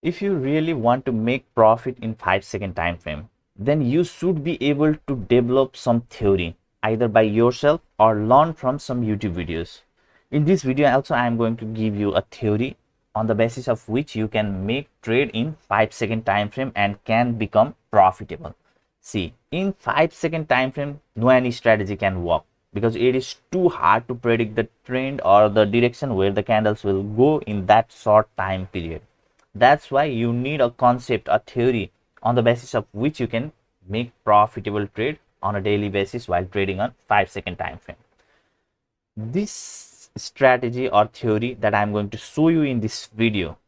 If you really want to make profit in 5-second time frame, then you should be able to develop some theory either by yourself or learn from some YouTube videos. In this video also I am going to give you a theory on the basis of which you can make trade in 5-second time frame and can become profitable. See, in 5-second time frame, no any strategy can work because it is too hard to predict the trend or the direction where the candles will go in that short time period. That's why you need a concept, a theory on the basis of which you can make profitable trade on a daily basis while trading on 5-second time frame. This strategy or theory that I'm going to show you in this video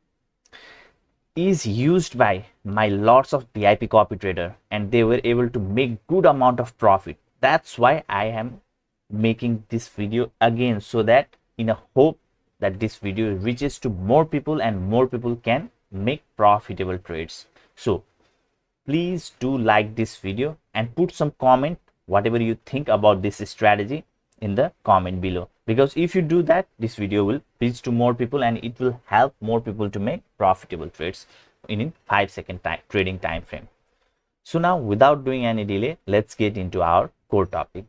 is used by my lots of VIP copy trader and they were able to make good amount of profit. That's why I am making this video again, so that in a hope that this video reaches to more people and more people can make profitable trades. So please do like this video and put some comment whatever you think about this strategy in the comment below, because if you do that, this video will reach to more people and it will help more people to make profitable trades in 5-second trading time frame. So now without doing any delay, let's get into our core topic.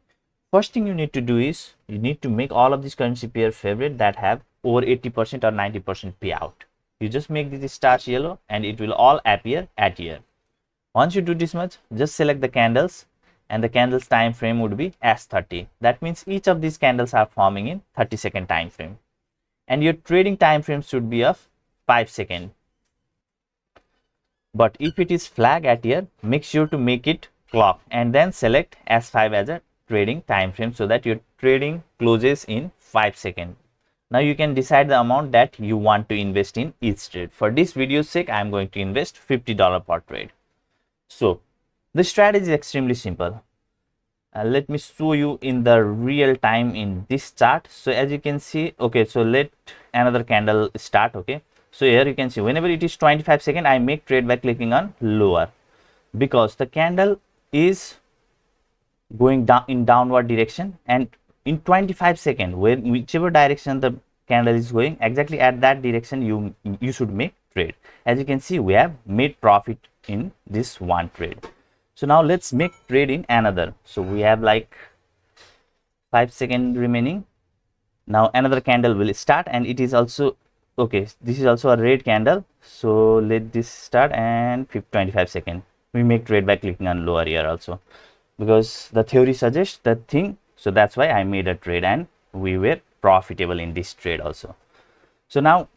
First thing you need to do is you need to make all of these currency pair favorite that have over 80% or 90% payout. You just make this stars yellow and it will all appear at here. Once you do this much, just select the candles and the candles time frame would be S30. That means each of these candles are forming in 30-second time frame. And your trading time frame should be of 5 seconds. But if it is flag at here, make sure to make it clock and then select S5 as a trading time frame so that your trading closes in 5 seconds. Now you can decide the amount that you want to invest in each trade. For this video's sake, I am going to invest $50 per trade. So the strategy is extremely simple. Let me show you in the real time in this chart. So as you can see, okay, so let another candle start. Okay, so here you can see whenever it is 25 seconds, I make trade by clicking on lower because the candle is going down in downward direction, and in 25 seconds, whichever direction the candle is going, exactly at that direction you should make trade. As you can see, we have made profit in this one trade. So now let's make trade in another. So we have like 5 seconds remaining. Now another candle will start and it is also okay, this is also a red candle. So let this start and 25 seconds we make trade by clicking on lower here also, because the theory suggests that thing. So that's why I made a trade and we were profitable in this trade also. So now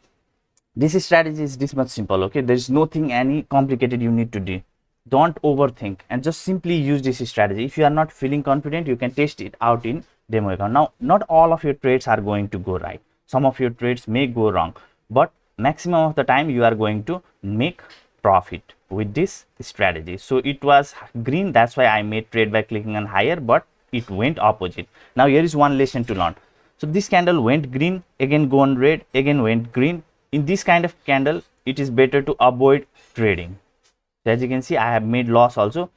this strategy is this much simple. Okay, there is nothing any complicated you need to do. Don't overthink and just simply use this strategy. If you are not feeling confident, you can test it out in demo account. Now not all of your trades are going to go right. Some of your trades may go wrong, but maximum of the time you are going to make profit with this strategy. So it was green, that's why I made trade by clicking on higher, but it went opposite. Now here is one lesson to learn. So this candle went green, again gone red, again went green. In this kind of candle, it is better to avoid trading. So as you can see, I have made loss also.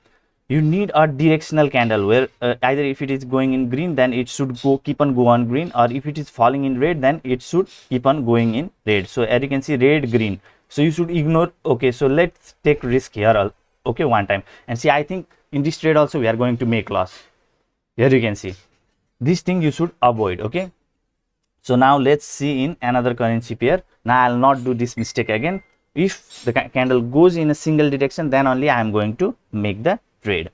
You need a directional candle where either if it is going in green, then it should keep on going green, or if it is falling in red, then it should keep on going in red. So as you can see, red, green. So you should ignore. Okay, so let's take risk here. Okay, one time and see. I think in this trade also we are going to make loss. Here you can see this thing you should avoid. Okay, so now let's see in another currency pair. Now I'll not do this mistake again. If the candle goes in a single direction, then only I am going to make the trade.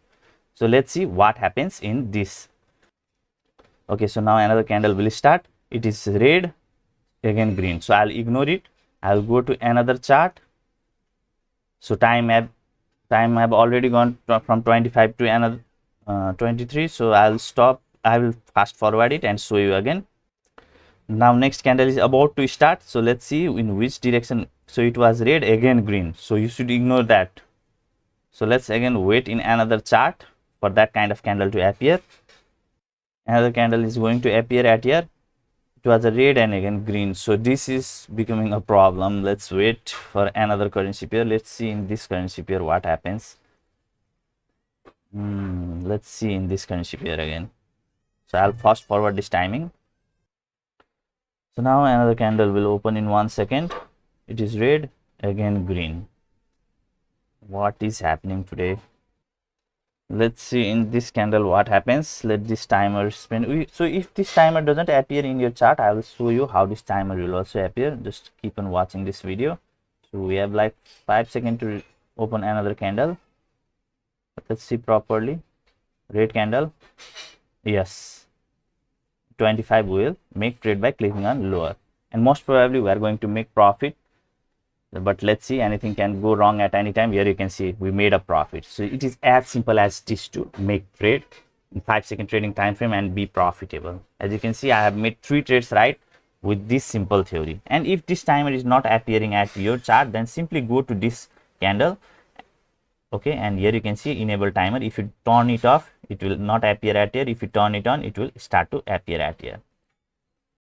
So let's see what happens in this. Okay, so now another candle will start. It is red, again green. So I'll ignore it. I'll go to another chart. So time have already gone from 25 to another 23. So I'll stop. I will fast forward it and show you again. Now next candle is about to start. So let's see in which direction. So it was red, again green. So you should ignore that. So let's again wait in another chart for that kind of candle to appear. Another candle is going to appear at here. It was a red and again green. So this is becoming a problem. Let's wait for another currency pair. Let's see in this currency pair what happens. Let's see in this currency pair again. So I'll fast forward this timing. So now another candle will open in 1 second. It is red, again green. What is happening today? Let's see in this candle what happens. Let this timer spin. So if this timer doesn't appear in your chart, I will show you how this timer will also appear. Just keep on watching this video. So we have like 5 seconds to open another candle. Let's see properly. Red candle. Yes, 25 will make trade by clicking on lower, and most probably we are going to make profit. But let's see, anything can go wrong at any time. Here you can see we made a profit. So it is as simple as this to make trade in 5-second trading time frame and be profitable. As you can see, I have made 3 trades right with this simple theory. And if this timer is not appearing at your chart, then simply go to this candle. Okay, and here you can see enable timer. If you turn it off, it will not appear at here. If you turn it on, it will start to appear at here.